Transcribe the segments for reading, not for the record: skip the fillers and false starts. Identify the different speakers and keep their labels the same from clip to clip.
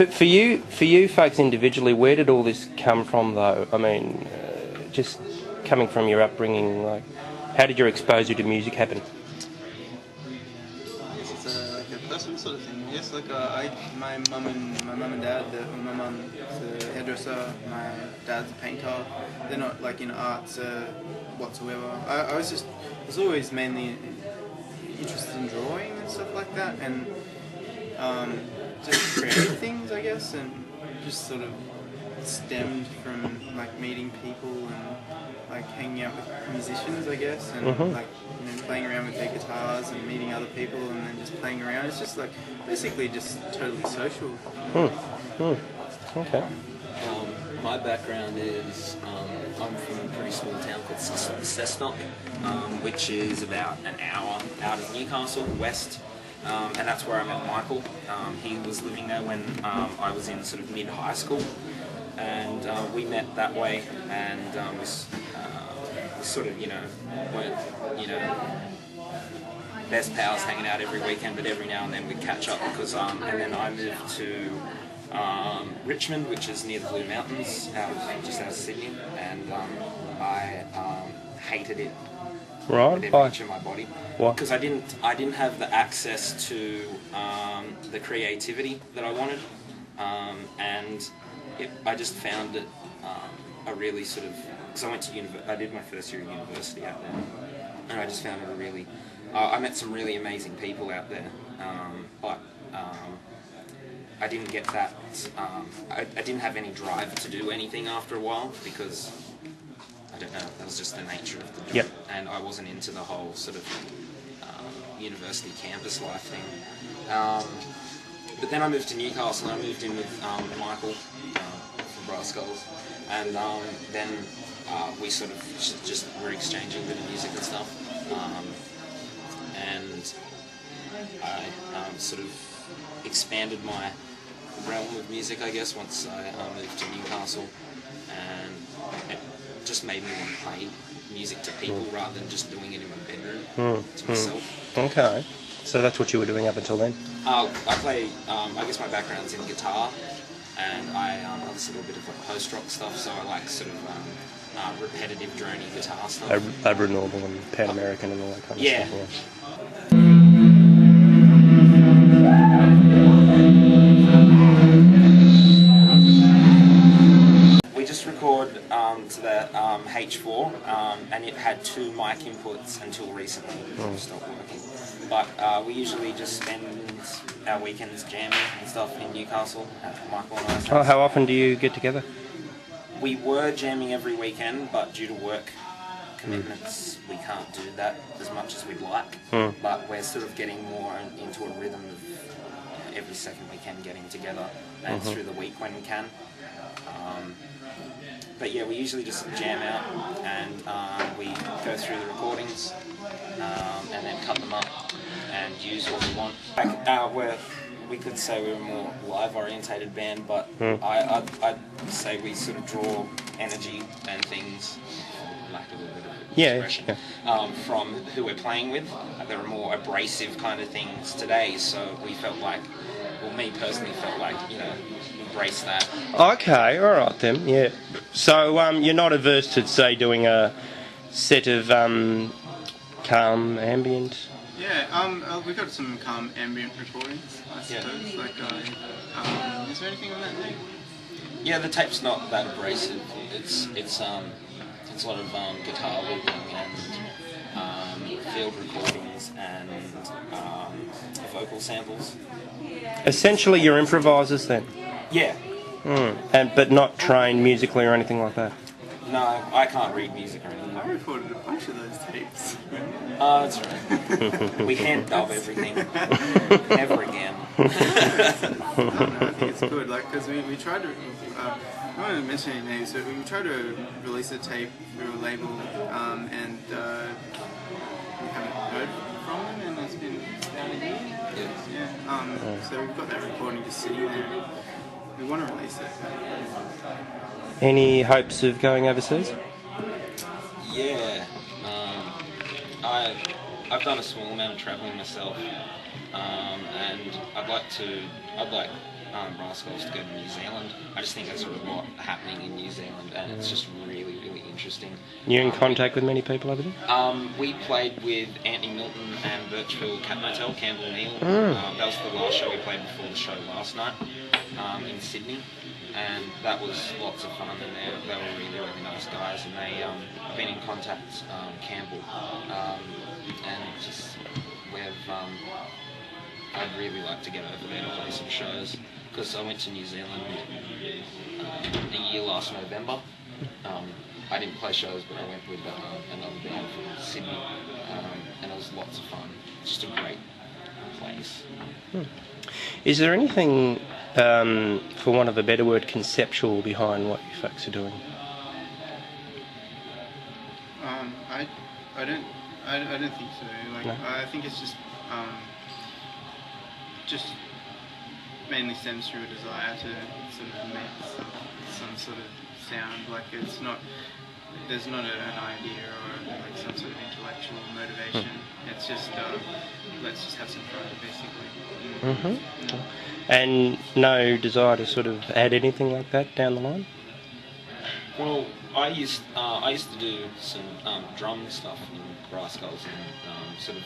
Speaker 1: For you folks individually, where did all this come from, though? I mean, just coming from your upbringing, like, how did your exposure to music happen?
Speaker 2: Yes, it's like a personal sort of thing. Yes, like my mum and dad. My mum's a hairdresser. My dad's a painter. They're not like in arts whatsoever. I was always mainly interested in drawing and stuff like that, and just creative things, I guess, and just sort of stemmed from like meeting people and like hanging out with musicians, I guess, and like playing around with their guitars and meeting other people and then just playing around. It's just like basically just totally social.
Speaker 1: Okay.
Speaker 3: My background is I'm from a pretty small town called Cessnock, which is about an hour out of Newcastle, west. And that's where I met Michael. He was living there when I was in sort of mid-high school, and we met that way, and was sort of, weren't, best pals hanging out every weekend, but every now and then we'd catch up because, and then I moved to Richmond, which is near the Blue Mountains, just out of Sydney, and I hated it.
Speaker 1: Right.
Speaker 3: With every inch of my body.
Speaker 1: Why?
Speaker 3: Because I didn't have the access to the creativity that I wanted, and I just found it a really sort of, because I did my first year of university out there, and I just found it a really, I met some really amazing people out there, but I didn't get that, I didn't have any drive to do anything after a while, because I don't know, that was just the nature of the job.
Speaker 1: Yep.
Speaker 3: And I wasn't into the whole sort of university campus life thing. But then I moved to Newcastle, and I moved in with Michael from Brassskulls, and then we sort of just were exchanging a bit of music and stuff, and I sort of expanded my realm of music, I guess, once I moved to Newcastle, and it just made me want to play music to people rather than just doing it in my bedroom to myself.
Speaker 1: Okay. So that's what you were doing up until then?
Speaker 3: I play, I guess my background's in guitar, and I listen to a bit of like post-rock stuff, so I like sort of repetitive, drony guitar stuff.
Speaker 1: Aboriginal and Pan American and all that kind of stuff. Yeah.
Speaker 3: We just recorded to that H4, and it had 2 mic inputs until recently. Stopped working. But we usually just spend our weekends jamming and stuff in Newcastle at Michael and I's house.
Speaker 1: How often do you get together?
Speaker 3: We were jamming every weekend, but due to work commitments, we can't do that as much as we'd like. But we're sort of getting more into a rhythm of every second weekend getting together, and through the week when we can. But yeah, we usually just jam out, and we go through the recordings, and then cut them up and use what we want. We could say we're a more live-orientated band, but I'd say we sort of draw energy and things, for lack of a bit of expression, from who we're playing with. There are more abrasive kind of things today, so we felt like, well, me personally felt like, embrace that.
Speaker 1: Okay, all right then, yeah. So you're not averse to, say, doing a set of calm ambient?
Speaker 2: Yeah, we got some calm ambient recordings, I suppose. Like, is there anything on that tape?
Speaker 3: Yeah, the tape's not that abrasive. It's a lot of guitar looping and field recordings and vocal samples.
Speaker 1: Essentially, you're improvisers then?
Speaker 3: Yeah.
Speaker 1: But not trained musically or anything like that?
Speaker 3: No, I can't read music or anything.
Speaker 2: I recorded a bunch of those tapes.
Speaker 3: Oh, that's right. We hand dub everything. Never again.
Speaker 2: No, I think it's good, because we tried to, I don't want to mention any names, but we tried to release a tape through a label, and we haven't heard from them, and it's been about a year. Yeah. So we've got that recording just sitting there. We want to release it.
Speaker 1: Any hopes of going overseas?
Speaker 3: Yeah. I've done a small amount of travelling myself, and I'd like Brassskulls to go to New Zealand. I just think there's a lot happening in New Zealand, and it's just really, really interesting.
Speaker 1: You're in contact with many people over there?
Speaker 3: We played with Anthony Milton and Birchville Cat Motel, Campbell Neal. That was the last show we played before the show last night in Sydney, and that was lots of fun. And they were really, really nice guys, and they have been in contact, Campbell, and just I'd really like to get over there to play some shows, because I went to New Zealand a year last November. I didn't play shows, but I went with another band from Sydney, and it was lots of fun. Just a great place.
Speaker 1: Is there anything, for want of a better word, conceptual behind what you folks are doing?
Speaker 2: I don't think so. Like,
Speaker 1: No?
Speaker 2: I think it's just mainly stems through a desire to sort of make some sort of sound. Like, it's not, there's not an idea or like some sort of intellectual motivation. It's just let's just have some fun, basically.
Speaker 1: And no desire to sort of add anything like that down the line?
Speaker 3: Well, I used to do some drum stuff in Brassskulls, and sort of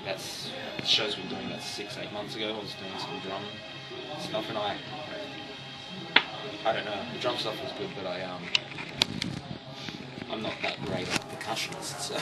Speaker 3: that's shows we were doing about 6-8 months ago. I was doing some drum stuff, and I don't know, the drum stuff was good, but I'm not that great at percussionist, so